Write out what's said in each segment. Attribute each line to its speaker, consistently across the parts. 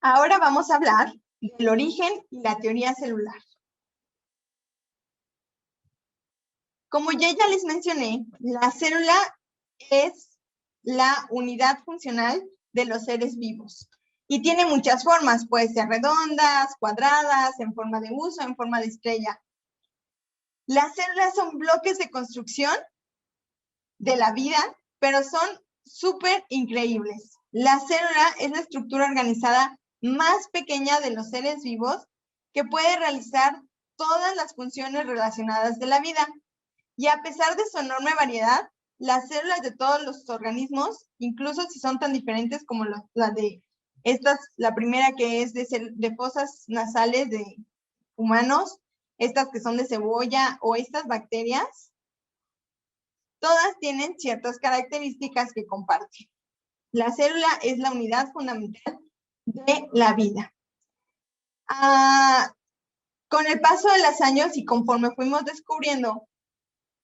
Speaker 1: Ahora vamos a hablar del origen y la teoría celular. Como ya les mencioné, la célula es la unidad funcional de los seres vivos y tiene muchas formas, puede ser redondas, cuadradas, en forma de huso, en forma de estrella. Las células son bloques de construcción de la vida, pero son súper increíbles. La célula es la estructura organizada más pequeña de los seres vivos que puede realizar todas las funciones relacionadas de la vida. Y a pesar de su enorme variedad, las células de todos los organismos, incluso si son tan diferentes como la de estas, la primera que es de fosas nasales de humanos, estas que son de cebolla o estas bacterias, todas tienen ciertas características que comparten. La célula es la unidad fundamental de la vida. Con el paso de los años y conforme fuimos descubriendo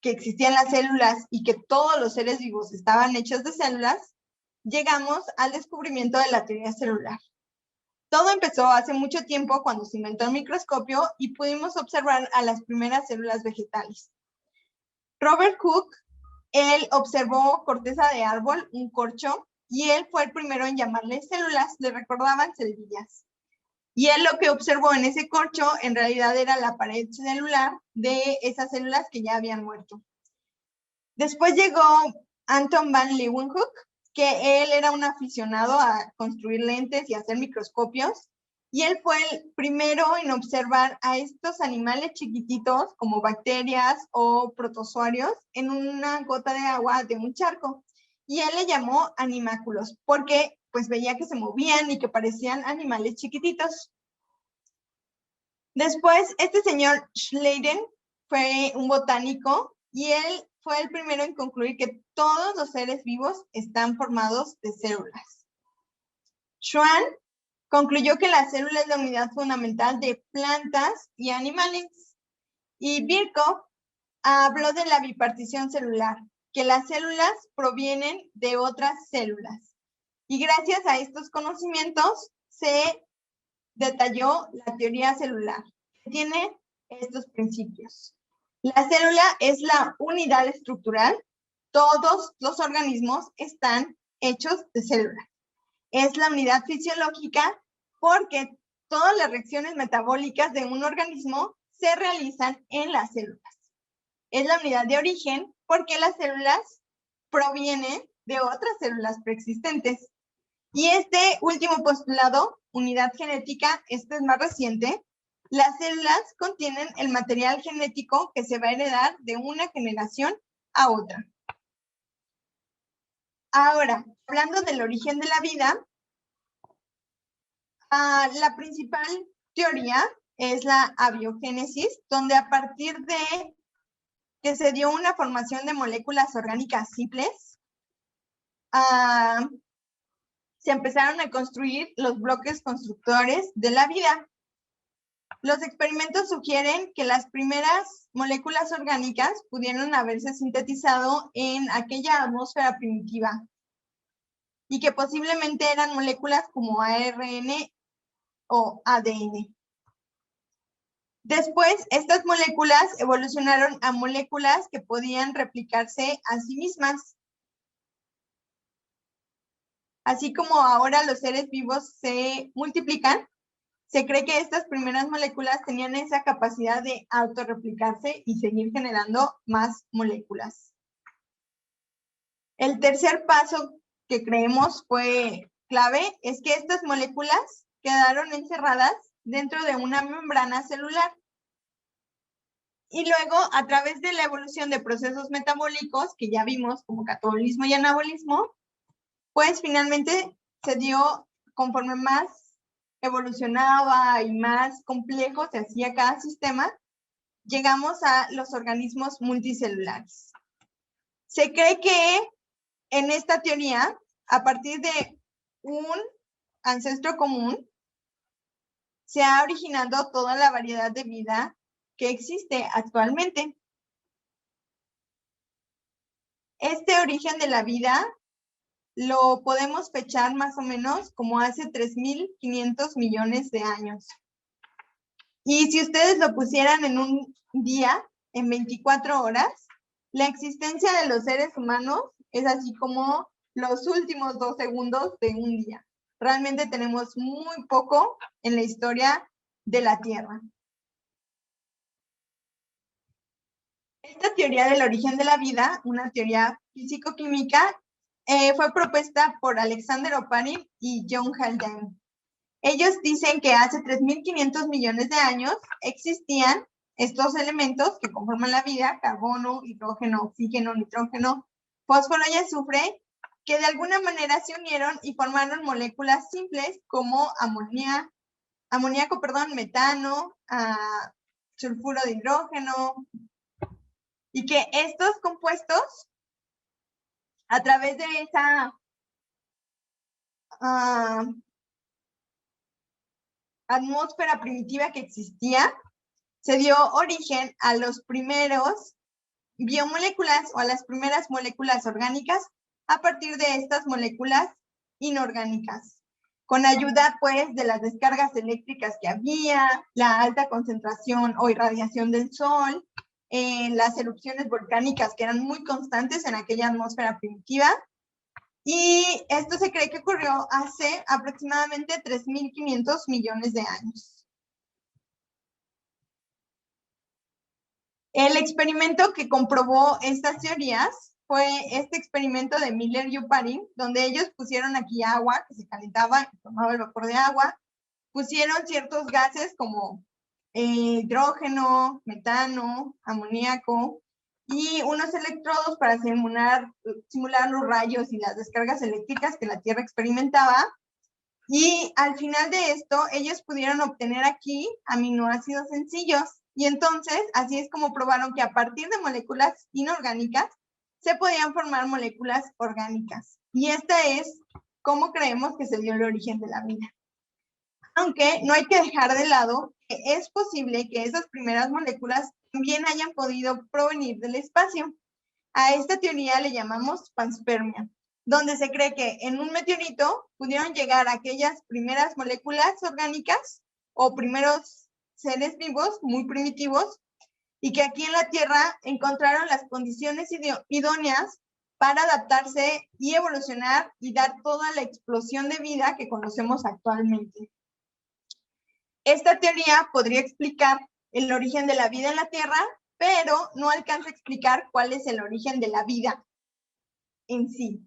Speaker 1: que existían las células y que todos los seres vivos estaban hechos de células, llegamos al descubrimiento de la teoría celular. Todo empezó hace mucho tiempo cuando se inventó el microscopio y pudimos observar a las primeras células vegetales. Robert Hooke, él observó corteza de árbol, un corcho, y él fue el primero en llamarle células, le recordaban celdillas. Y él lo que observó en ese corcho en realidad era la pared celular de esas células que ya habían muerto. Después llegó Anton van Leeuwenhoek, que él era un aficionado a construir lentes y hacer microscopios, y él fue el primero en observar a estos animales chiquititos como bacterias o protozoarios en una gota de agua de un charco, y él le llamó animáculos porque pues veía que se movían y que parecían animales chiquititos. Después, este señor Schleiden fue un botánico y él fue el primero en concluir que todos los seres vivos están formados de células. Schwann concluyó que la célula es la unidad fundamental de plantas y animales. Y Birkhoff habló de la bipartición celular, que las células provienen de otras células. Y gracias a estos conocimientos se detalló la teoría celular, que tiene estos principios. La célula es la unidad estructural. Todos los organismos están hechos de células. Es la unidad fisiológica porque todas las reacciones metabólicas de un organismo se realizan en las células. Es la unidad de origen porque las células provienen de otras células preexistentes. Y este último postulado, unidad genética, este es más reciente. Las células contienen el material genético que se va a heredar de una generación a otra. Ahora, hablando del origen de la vida, la principal teoría es la abiogénesis, donde a partir de que se dio una formación de moléculas orgánicas simples, se empezaron a construir los bloques constructores de la vida. Los experimentos sugieren que las primeras moléculas orgánicas pudieron haberse sintetizado en aquella atmósfera primitiva y que posiblemente eran moléculas como ARN o ADN. Después, estas moléculas evolucionaron a moléculas que podían replicarse a sí mismas. Así como ahora los seres vivos se multiplican, se cree que estas primeras moléculas tenían esa capacidad de autorreplicarse y seguir generando más moléculas. El tercer paso que creemos fue clave es que estas moléculas quedaron encerradas dentro de una membrana celular. Y luego, a través de la evolución de procesos metabólicos, que ya vimos como catabolismo y anabolismo, pues finalmente se dio, conforme más evolucionaba y más complejo se hacía cada sistema, llegamos a los organismos multicelulares. Se cree que en esta teoría, a partir de un ancestro común, se ha originado toda la variedad de vida que existe actualmente. Este origen de la vida lo podemos fechar más o menos como hace 3.500 millones de años. Y si ustedes lo pusieran en un día, en 24 horas, la existencia de los seres humanos es así como los últimos 2 segundos de un día. Realmente tenemos muy poco en la historia de la Tierra. Esta teoría del origen de la vida, una teoría físico-química, fue propuesta por Alexander Oparin y John Haldane. Ellos dicen que hace 3.500 millones de años existían estos elementos que conforman la vida: carbono, hidrógeno, oxígeno, nitrógeno, fósforo y azufre, que de alguna manera se unieron y formaron moléculas simples como amoníaco, metano, sulfuro de hidrógeno, y que estos compuestos, a través de esa atmósfera primitiva que existía, se dio origen a los primeros biomoléculas o a las primeras moléculas orgánicas a partir de estas moléculas inorgánicas, con ayuda pues de las descargas eléctricas que había, la alta concentración o irradiación del sol, las erupciones volcánicas que eran muy constantes en aquella atmósfera primitiva. Y esto se cree que ocurrió hace aproximadamente 3.500 millones de años. El experimento que comprobó estas teorías fue este experimento de Miller y Oparin, donde ellos pusieron aquí agua que se calentaba y formaba el vapor de agua, pusieron ciertos gases como hidrógeno, metano, amoníaco, y unos electrodos para simular los rayos y las descargas eléctricas que la Tierra experimentaba. Y al final de esto, ellos pudieron obtener aquí aminoácidos sencillos. Y entonces, así es como probaron que a partir de moléculas inorgánicas se podían formar moléculas orgánicas. Y esta es cómo creemos que se dio el origen de la vida. Aunque no hay que dejar de lado que es posible que esas primeras moléculas también hayan podido provenir del espacio. A esta teoría le llamamos panspermia, donde se cree que en un meteorito pudieron llegar aquellas primeras moléculas orgánicas o primeros seres vivos muy primitivos, y que aquí en la Tierra encontraron las condiciones idóneas para adaptarse y evolucionar y dar toda la explosión de vida que conocemos actualmente. Esta teoría podría explicar el origen de la vida en la Tierra, pero no alcanza a explicar cuál es el origen de la vida en sí.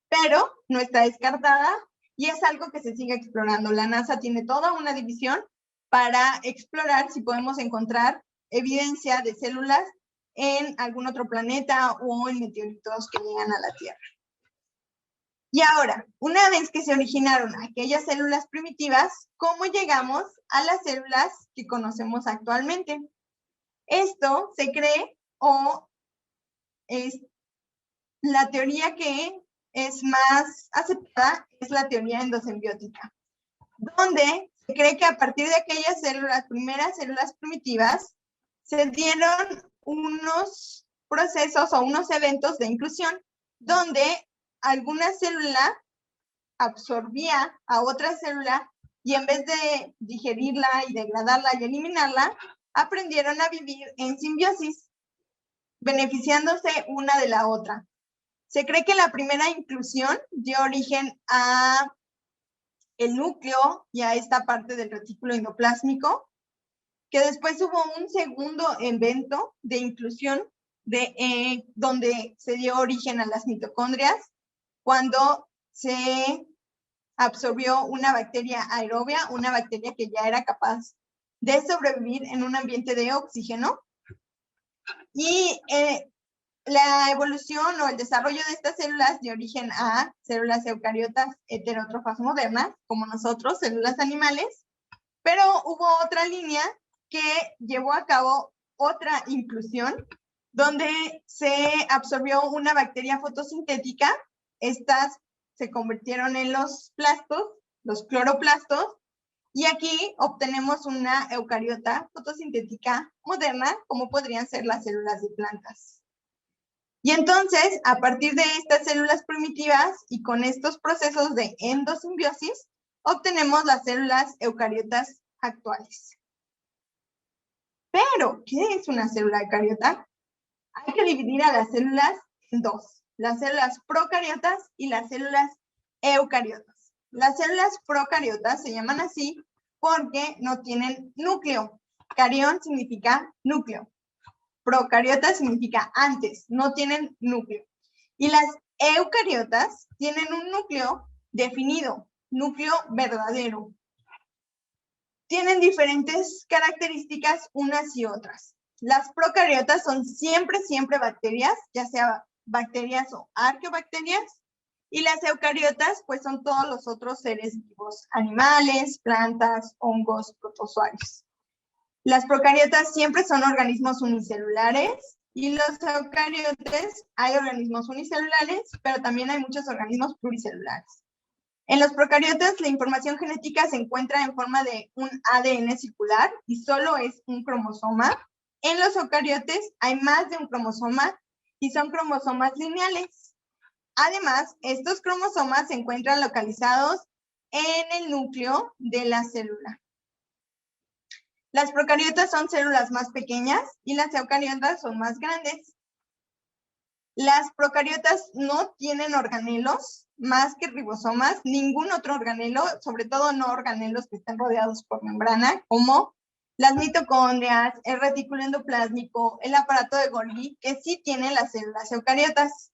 Speaker 1: Pero no está descartada y es algo que se sigue explorando. La NASA tiene toda una división para explorar si podemos encontrar evidencia de células en algún otro planeta o en meteoritos que llegan a la Tierra. Y ahora, una vez que se originaron aquellas células primitivas, ¿cómo llegamos a las células que conocemos actualmente? Esto se cree, o es la teoría que es más aceptada, es la teoría endosimbiótica, donde se cree que a partir de aquellas células, primeras células primitivas, se dieron unos procesos o unos eventos de inclusión donde alguna célula absorbía a otra célula y en vez de digerirla y degradarla y eliminarla, aprendieron a vivir en simbiosis, beneficiándose una de la otra. Se cree que la primera inclusión dio origen a el núcleo y a esta parte del retículo endoplásmico, que después hubo un segundo evento de inclusión donde se dio origen a las mitocondrias, cuando se absorbió una bacteria aerobia, una bacteria que ya era capaz de sobrevivir en un ambiente de oxígeno. Y la evolución o el desarrollo de estas células dio origen a células eucariotas heterótrofas modernas, como nosotros, células animales, pero hubo otra línea que llevó a cabo otra inclusión, donde se absorbió una bacteria fotosintética. Estas se convirtieron en los plastos, los cloroplastos, y aquí obtenemos una eucariota fotosintética moderna, como podrían ser las células de plantas. Y entonces, a partir de estas células primitivas y con estos procesos de endosimbiosis, obtenemos las células eucariotas actuales. Pero, ¿qué es una célula eucariota? Hay que dividir a las células en dos, las células procariotas y las células eucariotas. Las células procariotas se llaman así porque no tienen núcleo. Carión significa núcleo. Procariota significa antes, no tienen núcleo. Y las eucariotas tienen un núcleo definido, núcleo verdadero. Tienen diferentes características unas y otras. Las procariotas son siempre bacterias, ya sea bacterias o arqueobacterias. Y las eucariotas, pues son todos los otros seres vivos, animales, plantas, hongos, protozoarios. Las procariotas siempre son organismos unicelulares y los eucariotes hay organismos unicelulares, pero también hay muchos organismos pluricelulares. En los procariotas la información genética se encuentra en forma de un ADN circular y solo es un cromosoma. En los eucariotes hay más de un cromosoma y son cromosomas lineales. Además, estos cromosomas se encuentran localizados en el núcleo de la célula. Las procariotas son células más pequeñas y las eucariotas son más grandes. Las procariotas no tienen organelos más que ribosomas, ningún otro organelo, sobre todo no organelos que estén rodeados por membrana, como las mitocondrias, el retículo endoplásmico, el aparato de Golgi, que sí tienen las células eucariotas.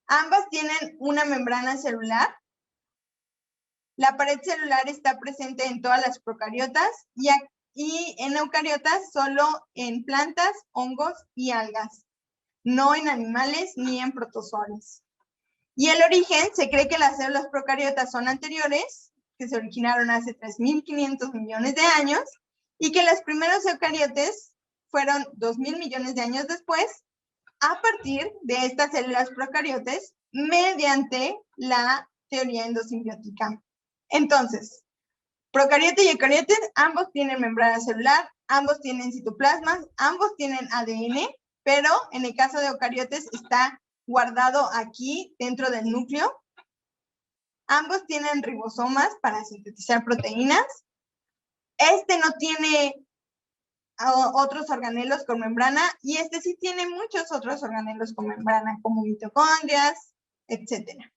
Speaker 1: Ambas tienen una membrana celular. La pared celular está presente en todas las procariotas y en eucariotas solo en plantas, hongos y algas, no en animales ni en protozoarios. Y el origen, se cree que las células procariotas son anteriores, que se originaron hace 3.500 millones de años, y que los primeros eucariotes fueron 2.000 millones de años después, a partir de estas células procariotes, mediante la teoría endosimbiótica. Entonces, procariote y eucariote, ambos tienen membrana celular, ambos tienen citoplasmas, ambos tienen ADN, pero en el caso de eucariotes está guardado aquí dentro del núcleo. Ambos tienen ribosomas para sintetizar proteínas. Este no tiene otros organelos con membrana y este sí tiene muchos otros organelos con membrana, como mitocondrias, etcétera.